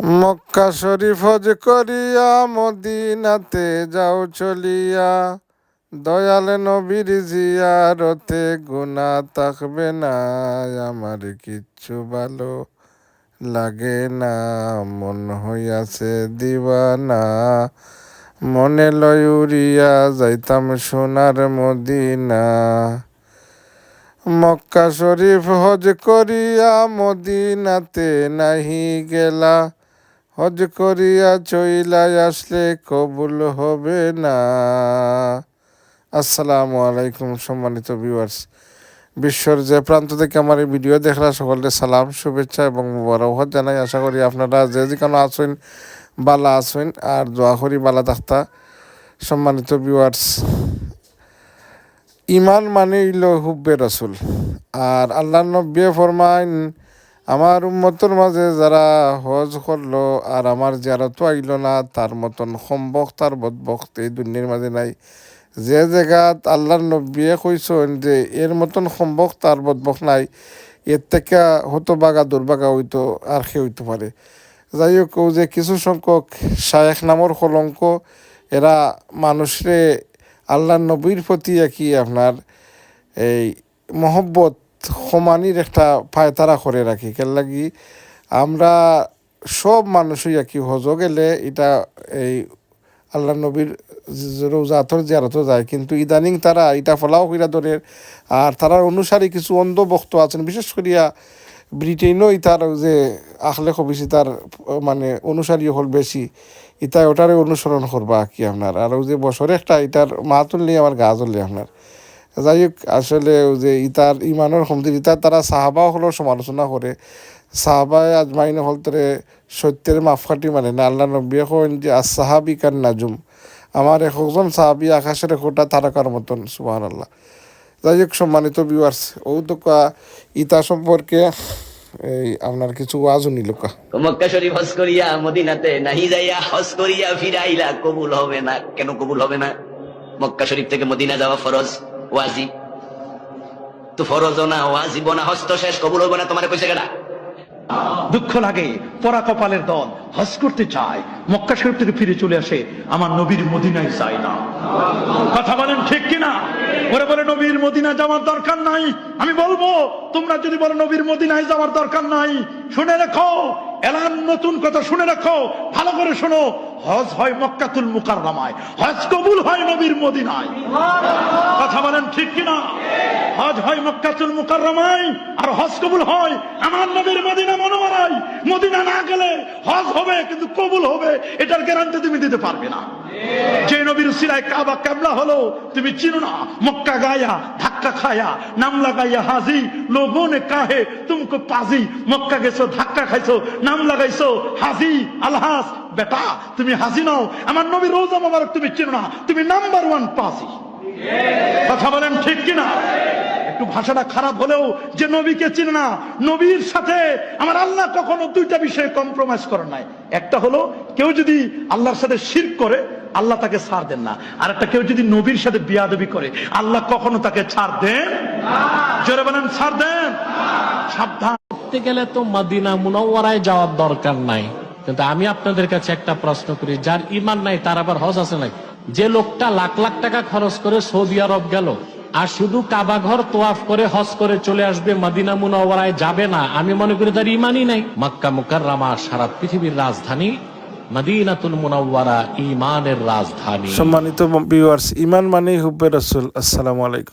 মক্কা শরীফ হজ করিয়া মদিনাতে যাও চলিয়া, দয়াল নবীর জিয়ারতে গুনাহ থাকবে না। আমার কিচ্ছু ভালো লাগে না, মন হইয়াছে দিওয়ানা। মনে লয় উড়িয়া যাইতাম সোনার মদিনা। মক্কা শরীফ হজ করিয়া মদিনাতে নাহি গেলা, হজ করিয়া চইলাই আসলে কবুল হবে না। আসসালামু আলাইকুম সম্মানিত ভিউয়ার্স, বিশ্বর যে প্রান্ত থেকে আমার এই ভিডিও দেখলা সকলকে সালাম, শুভেচ্ছা এবং মুবারকবাদ জানাই। আশা করি আপনারা যে যেখানে আছেন বালা আছেন, আর দোয়া করি বালা থাকতা। সম্মানিত ভিউয়ার্স, ইমান মানে ইল হুব্বে রসুল। আর আল্লাহ নবী ফরমাইন, আমার উম্মতর মাঝে যারা হজ করলো আর আমার জিয়ারত আইল না, তার মতন সম্বক্ত আর বদবক্ত এই দুনিয়ার মাঝে নাই। যে জায়গাত আল্লাহর নবীয়ে কইছেন যে এর মতন সম্বক্ত আর বদবক্ত নাই, এর থেকে হতবাগা দুর্বাগা হইতো আর সে হইতে পারে। যাই হোক, যে কিছু সংখ্যক শায়েখ নামর কলঙ্ক, এরা মানুষরে আল্লাহর নবীর প্রতি কি আপনার এই মহব্বত সমানির একটা পায়তারা করে রাখি। কেন লাগি আমরা সব মানুষই কি হজ গেলে এটা এই আল্লাহ নবীর রোজাতর জিয়ারত যায়, কিন্তু ইদানিং তারা এটা ফলাও কইরা ধরে। আর তারার অনুসারী কিছু অন্ধভক্ত আছেন, বিশেষ করিয়া ব্রিটেনও ইতার যে আখলে বেশি, তার মানে অনুসারী হল বেশি, ইতাই ওটারে অনুসরণ করবা কি আপনার। আর যে বছরে একটা ইটার মা তুললে আমার গা জ্বললে আপনার। যাই হোক, আসলে যে ইতার ইমানের সমদির ইতার তারা সাহাবা হলো সমালোচনা করে। সাহাবায় আজমাইন হল তরে সত্যের মাপকাঠি মানে না। আল্লাহ নবী কইন যে সাহাবি কান নাজুম, আমার একজন সাহাবি আকাশের একটা তারকার মতন। সুবহানাল্লাহ। যাই হোক, সম্মানিত ভিউয়ার্স, ও তো ইতা সম্পর্কে এই আপনার কিছু ওয়াজ নিল। মক্কা শরীফ হজ করিয়া মদিনাতে নাহি যাইয়া হজ করিয়া ফিরাইলা কবুল হবে না। কেন কবুল হবে না? মক্কা শরীফ থেকে মদিনা যাওয়া ফরজ, ওয়াজিব তো ফরজও না, ওয়াজিবও না, হজ তো শেষ, কবুল হবে না। তোমার কইছে কেডা? দুঃখ লাগে, পরা কপালের দল হজ করতে চায়, মক্কা শরীফ থেকে ফিরে চলে আসে, আমার নবীর মদিনায় যায় না। কথা বলেন ঠিক কিনা? ওরা বলে নবীর মদিনা যাওয়ার দরকার নাই। আমি বলবো, তোমরা যদি বলো নবীর মদিনায় যাওয়ার দরকার নাই, শুনে রাখো এলান, নতুন কথা শুনে রাখো, ভালো করে শোনো। হজ হয় মক্কাতুল মুকাররমায়, হজ কবুল হয় নবীর মদিনায়। কথা বলেন ঠিক কিনা? হজ হয় মক্কাতুল মুকাররমায়, আর হজ কবুল হয় আমার নবীর মদিনা মুনাওয়ারায়। মদিনা না গেলে হজ হবে কিন্তু কবুল হবে এটার গ্যারান্টি তুমি দিতে পারবে না। যে নবীর উসিলায় কাবা কিবলা হলো তুমি চিনো না, মক্কা গায়া ধাক্কা খায়া নাম লাগাইয়া হাজি, লোগোं ने काहे तुमको पाजी। মক্কা গেছো, ধাক্কা খাইছো, নাম লাগাইছো হাজি আলহাস। বেটা তুমি হাজি নাও, আমার নবীর রোজা মোবারক তুমি চিনো না, তুমি নাম্বার 1 পাজি। কথা বলেন ঠিক কিনা? একটু ভাষাটা খারাপ হলেও যে নবীকে চিনে না, নবীর সাথে আমার আল্লাহ কখনো দুইটা বিষয়ে কম্প্রোমাইজ করেন নাই। একটা হলো কেউ যদি আল্লাহর সাথে শিরক করে আল্লাহ তাকে ছাড় দেন না, আর একটা কেউ যদি নবীর সাথে বিয়াদবি করে আল্লাহ কখনো তাকে ছাড় দেন না। জোরে বলেন ছাড় দেন। সাবধান। করতে গেলে তো মদিনা মুনাওয়ারায় যাওয়ার দরকার নাই, কিন্তু আমি আপনাদের কাছে একটা প্রশ্ন করি, যার ইমান নাই তার আবার হজ আছে নাকি? যে লোকটা লাখ লাখ টাকা খরচ করে সৌদি আরব গেল আর শুধু কাবা ঘর তোয়াফ করে হজ করে চলে আসবে, মদিনা মুনাওয়ারায় যাবে না, আমি মনে করি তার ইমানই নাই। মক্কা মুকাররমা সারা পৃথিবীর রাজধানী, মদিনাতুল মুনাওয়ারা ইমানের রাজধানী। সম্মানিত ভিউয়ার্স, ইমান মানেই হুব্বে রাসূল। আসসালামু আলাইকুম।